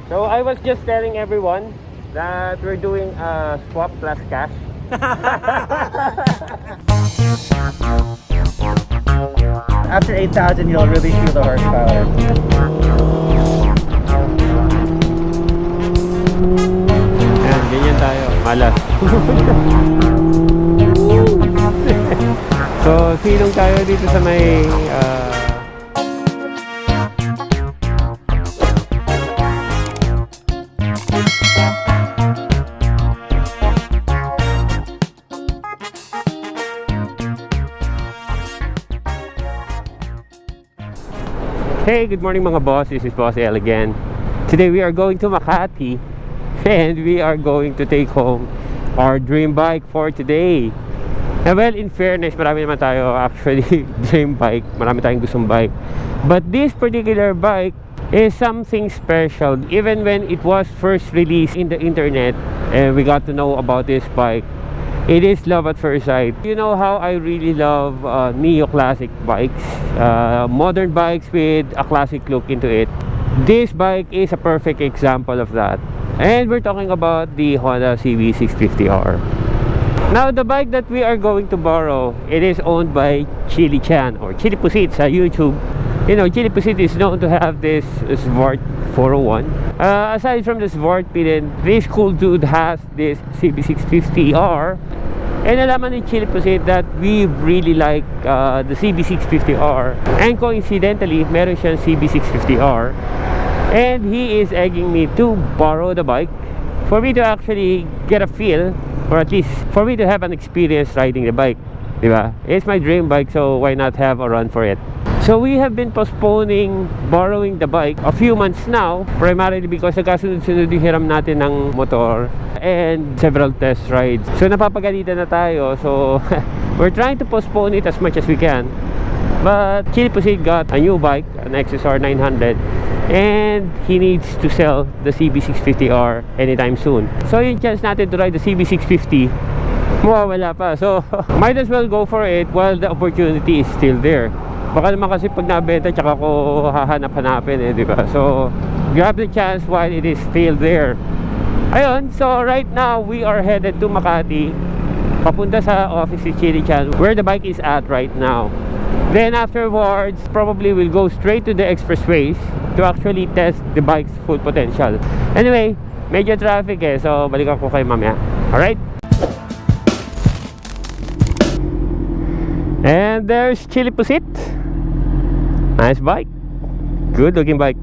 So I was just telling everyone that we're doing a swap plus cash. After 8,000, you'll really feel the horsepower. Ayan, ganyan tayo. Malas. So, silong tayo dito sa may Hey, good morning mga boss. This is BossTL again. Today we are going to Makati and we are going to take home our dream bike for today. Now, well, in fairness, marami naman tayo actually dream bike. Marami tayong gustong bike. But this particular bike is something special. Even when it was first released in the internet and we got to know about this bike, it is love at first sight. You know how I really love neo-classic bikes, modern bikes with a classic look into it. This bike is a perfect example of that. And we're talking about the Honda CB650R. Now, the bike that we are going to borrow, it is owned by Chili-chan or Chill Pusit sa YouTube. You know, Chill Pusit is known to have this Svart 401. Aside from the Svart pin, this cool dude has this CB650R. And nalaman ni Chill Pusit that we really like the CB650R. And coincidentally, meron siyang CB650R. And he is egging me to borrow the bike for me to actually get a feel, or at least for me to have an experience riding the bike. Diba? It's my dream bike, so why not have a run for it? So we have been postponing borrowing the bike a few months now, primarily because nagkasunod-sunod yung hiram natin ng motor and several test rides. So napapagalitan na tayo, so we're trying to postpone it as much as we can. But Chill Pusit got a new bike, an XSR 900, and he needs to sell the CB650R anytime soon. So yung chance natin to ride the CB650, mawawala pa. So might as well go for it while the opportunity is still there. Baka naman kasi pag nabenta tsaka ko hahanap-hanapin eh, diba? So grab the chance while it is still there. Ayun, so right now we are headed to Makati, papunta sa office si Chili-chan where the bike is at right now. Then afterwards, probably we'll go straight to the expressways to actually test the bike's full potential. Anyway, medyo traffic eh, so balikan ko kayo mamaya. Alright? And there's Chill Pusit. Nice bike. Good looking bike.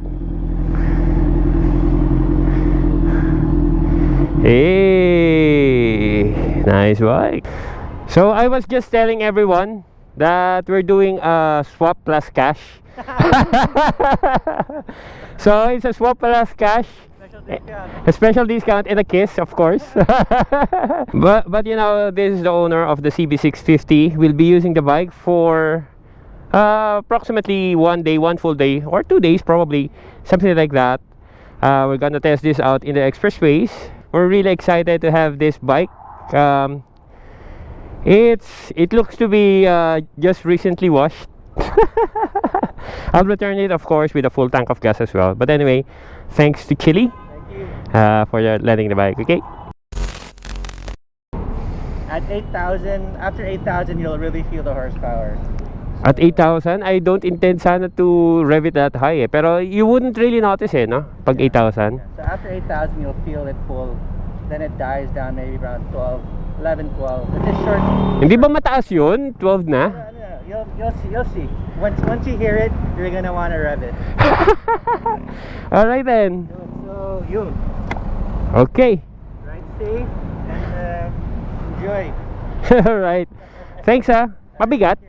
Hey, nice bike. So I was just telling everyone that we're doing a swap plus cash. So it's a swap plus cash, a special discount and a kiss, of course. but you know, this is the owner of the CB650. We'll be using the bike for approximately one full day or 2 days, probably something like that. We're gonna test this out in the expressways. We're really excited to have this bike. It looks to be just recently washed. I'll return it, of course, with a full tank of gas as well. But anyway, thanks to Chili for lending the bike. Okay. At 8,000, after 8,000, you'll really feel the horsepower. At 8,000, I don't intend sana to rev it that high eh. Pero you wouldn't really notice eh, no? Pag 8,000. So after 8,000, you'll feel it full. Then it dies down maybe around 11, 12. It's just short. Hindi ba mataas yun? 12 na? You'll see. Once you hear it, you're gonna wanna rev it. Alright then. So yun. Okay. Ride safe and enjoy. Alright. Thanks ah. Mabigat.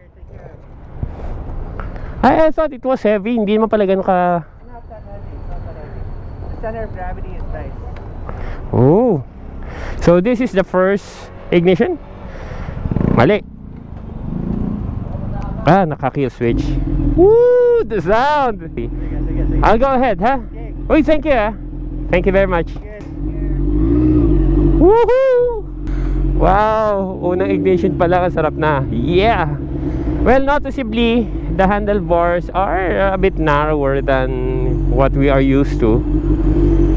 I thought it was heavy. Hindi naman pala ganun ka... Not that heavy. Not that heavy. The center of gravity is nice. Oh. So this is the first ignition? Mali. Naka-kill switch. Woo! The sound! I'll go ahead, ha? Uy, thank you, ha? Thank you very much. Woohoo! Wow! Unang ignition pala, sarap na. Yeah! Well, noticeably, the handlebars are a bit narrower than what we are used to.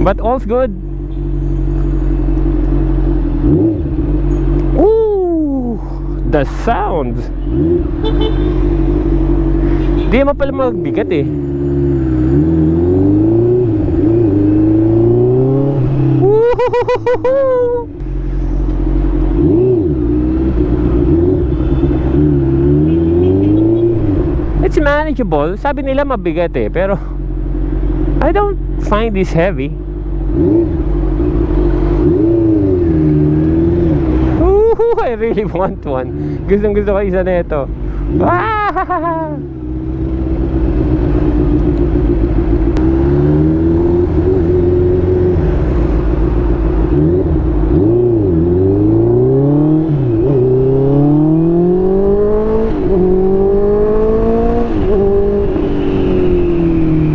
But all's good. Ooh, the sound. Di naman pala magbigat eh. Woo! It's manageable. Sabi nila mabigat eh, pero I don't find this heavy. Ooh, I really want one. Gustong gusto ko isa na ito. Ah!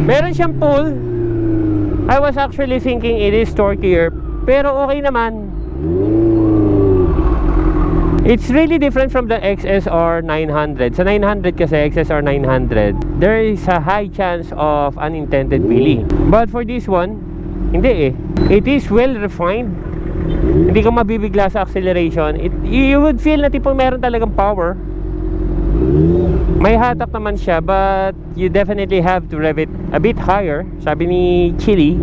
Meron siyang pull. I was actually thinking it is torquier, pero okay naman. It's really different from the XSR 900. Sa 900 kasi, XSR 900, there is a high chance of unintended wheelie. But for this one, hindi eh. It is well refined. Hindi ka mabibigla sa acceleration. You would feel na tipong meron talagang power. May hatak naman siya, but you definitely have to rev it a bit higher. Sabi ni Chili,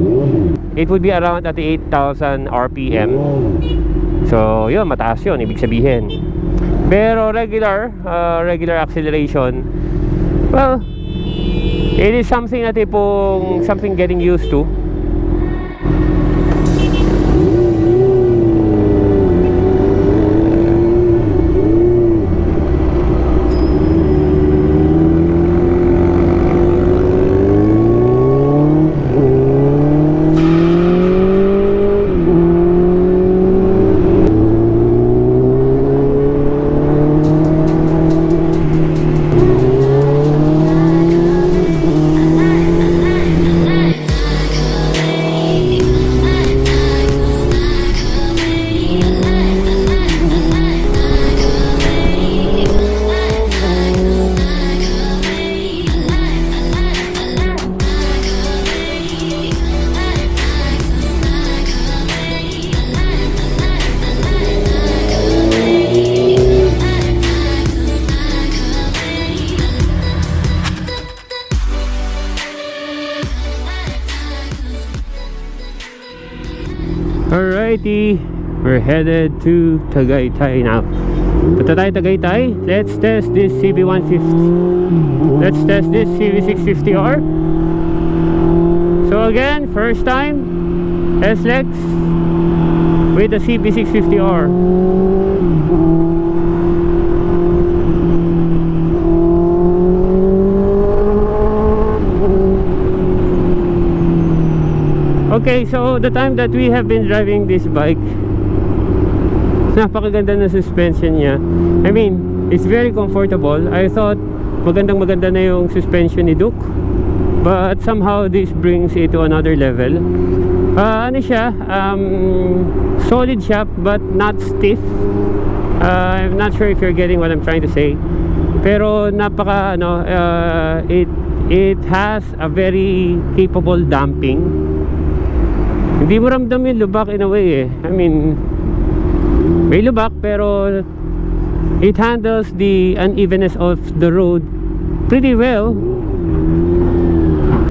it would be around at 8,000 RPM. So yun, mataas yun, ibig sabihin. Pero regular acceleration, well, it is something na tipong something getting used to. Alrighty, we're headed to Tagaytay now. Punta tayo Tagaytay. Let's test this CB150. Let's test this CB650R. So again, first time S-Lex with the CB650R. Okay, so the time that we have been driving this bike, napakaganda na suspension niya. I mean, it's very comfortable. I thought magandang na yung suspension ni Duke, but somehow this brings it to another level. Ano siya, solid siya but not stiff. I'm not sure if you're getting what I'm trying to say, pero napaka it has a very capable damping. Hindi mo ramdam yung lubak in a way eh. I mean, may lubak pero it handles the unevenness of the road pretty well.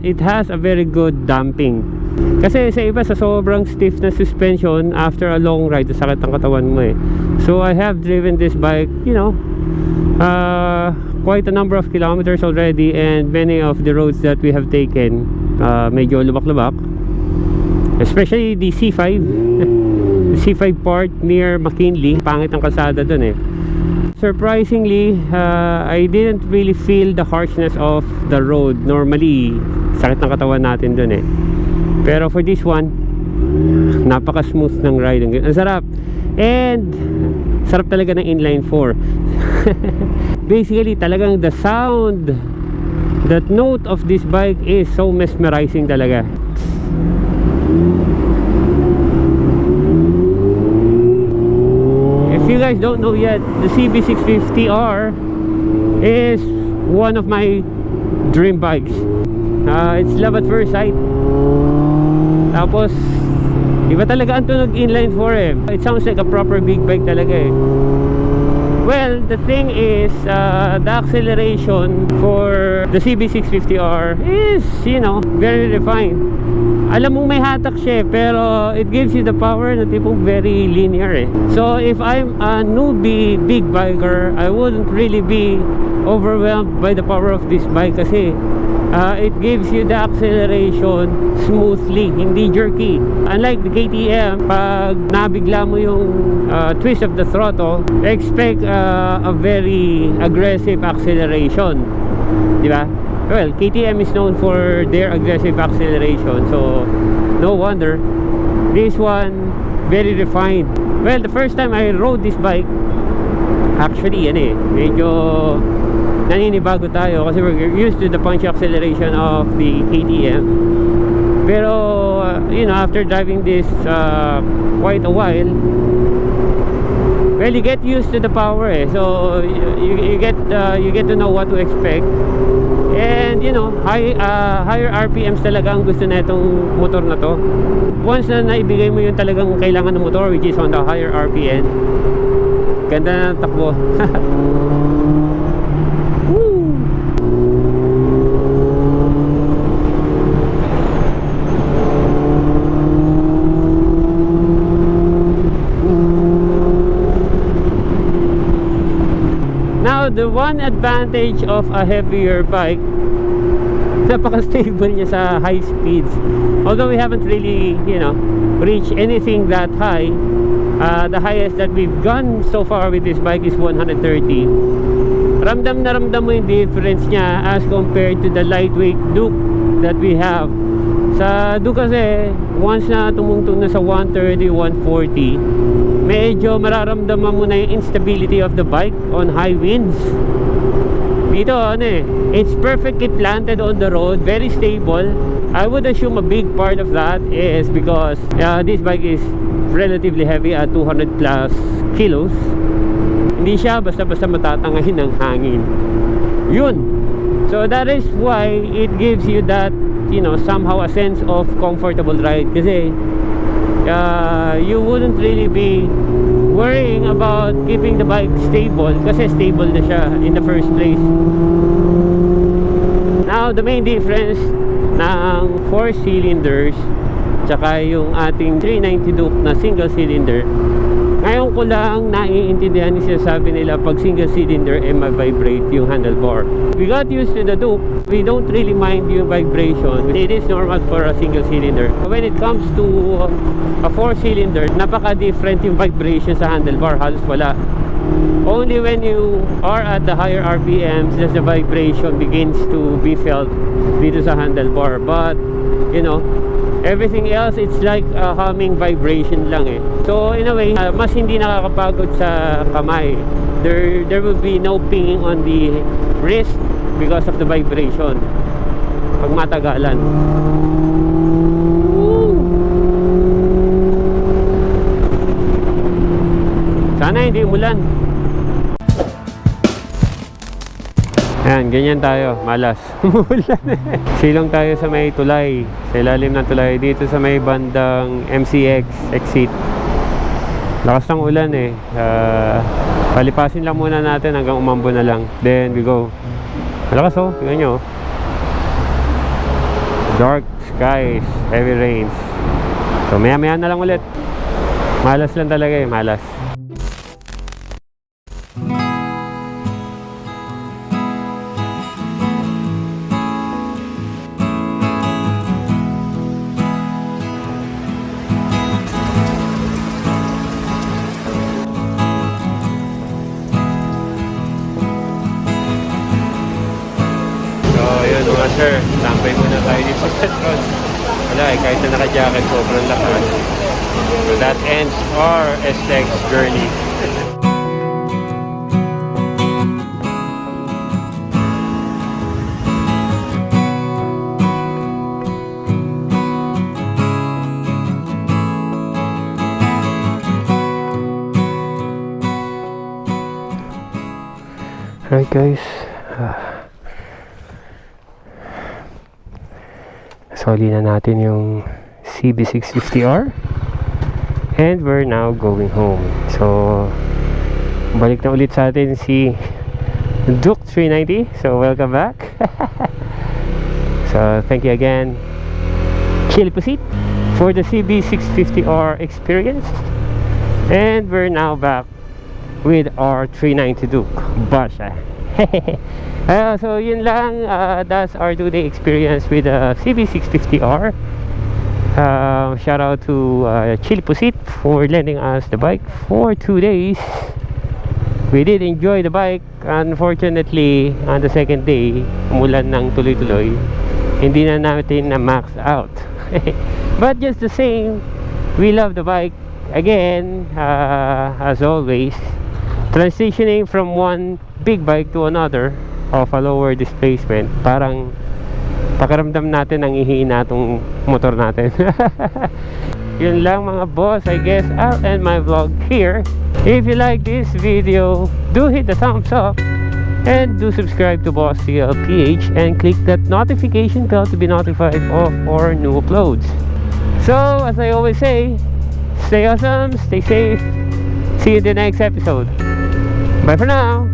It has a very good damping. Kasi sa iba, sa sobrang stiff na suspension, after a long ride, sakit ang katawan mo eh. So I have driven this bike, you know, quite a number of kilometers already, and many of the roads that we have taken, medyo lubak-lubak. Especially the C5 the C5 part near McKinley, pangit ang kalsada dun eh. Surprisingly, I didn't really feel the harshness of the road. Normally, sakit ng katawan natin dun eh. Pero for this one, napaka smooth ng ride. Ang sarap. And sarap talaga ng inline 4. Basically, talagang the sound, that note of this bike is so mesmerizing talaga. If you guys don't know yet, the CB650R is one of my dream bikes. It's love at first sight. Tapos iba talaga ang tunog inline 4 It sounds like a proper big bike talaga Well, the thing is, the acceleration for the CB650R is, you know, very refined. Alam mong may hatak siya pero it gives you the power na tipong very linear So if I'm a newbie big biker, I wouldn't really be overwhelmed by the power of this bike kasi it gives you the acceleration smoothly, hindi jerky. Unlike the KTM, pag nabigla mo yung twist of the throttle, expect a very aggressive acceleration, di ba? Well, KTM is known for their aggressive acceleration, so no wonder. This one, very refined. Well, the first time I rode this bike, actually, medyo naninibago tayo kasi we're used to the punchy acceleration of the KTM. Pero, you know, after driving this quite a while, well, you get used to the power so you get to know what to expect. And you know, higher RPMs talaga ang gusto na itong motor na to. Once na naibigay mo yung talagang kailangan ng motor, which is on the higher RPM, ganda na ng takbo. Woo! Now, the one advantage of a heavier bike, napaka-stable niya sa high speeds. Although we haven't really, you know, reached anything that high. The highest that we've gone so far with this bike is 130. Ramdam na ramdam mo yung difference niya as compared to the lightweight Duke that we have. Sa Duke kasi, once na tumungtong na sa 130, 140, medyo mararamdaman mo na yung instability of the bike on high winds. Dito it's perfectly planted on the road, very stable. I would assume a big part of that is because this bike is relatively heavy at 200 plus kilos. Hindi siya basta-basta matatangahin ng hangin. Yun. So that is why it gives you that, you know, somehow a sense of comfortable ride kasi you wouldn't really be worrying about keeping the bike stable kasi stable na siya in the first place. Now, the main difference ng 4 cylinders tsaka yung ating 390 Duke na single cylinder, ngayon ko lang naiintindihan yung sinasabi nila pag single cylinder ma-vibrate yung handlebar. We got used to the Duke, we don't really mind yung vibration. It is normal for a single cylinder. When it comes to a 4 cylinder, napaka-different yung vibration sa handlebar, halos wala. Only when you are at the higher RPMs does the vibration begins to be felt dito sa handlebar. But, you know, everything else, it's like a humming vibration lang So in a way, mas hindi nakakapagod sa kamay. There will be no pinging on the wrist because of the vibration pag matagalan. Sana hindi umulan. Ayan, ganyan tayo, malas. Umulan Silong tayo sa may tulay, sa ilalim ng tulay, dito sa may bandang MCX exit. Lakas ng ulan palipasin lang muna natin hanggang umambo na lang. Then we go. Malakas tingnan nyo. Dark skies, heavy rains. So maya maya na lang ulit. Malas lang talaga malas. Sir, tambay muna tayo dito sa petrol. Wala kahit na naka-jacket, sobrang lakas. So that ends our STX journey. Alright guys, Soli na natin yung CB650R. And we're now going home. So, balik na ulit sa atin si Duke 390. So, welcome back. So, thank you again, Chill Pusit, for the CB650R experience. And we're now back with our 390 Duke. Basha. So, yun lang. That's our 2-day experience with the CB650R. Shout out to Chill Pusit for lending us the bike for 2 days. We did enjoy the bike. Unfortunately, on the second day, umulan ng tuloy-tuloy. Hindi na natin na max out. But just the same, we love the bike. Again, as always, transitioning from one big bike to another of a lower displacement, parang pakiramdam natin ang ihina tong motor natin. Yun lang mga boss, I guess I'll end my vlog here. If you like this video, do hit the thumbs up and do subscribe to BossTL PH and click that notification bell to be notified of our new uploads. So as I always say, stay awesome, stay safe, see you in the next episode. Bye for now.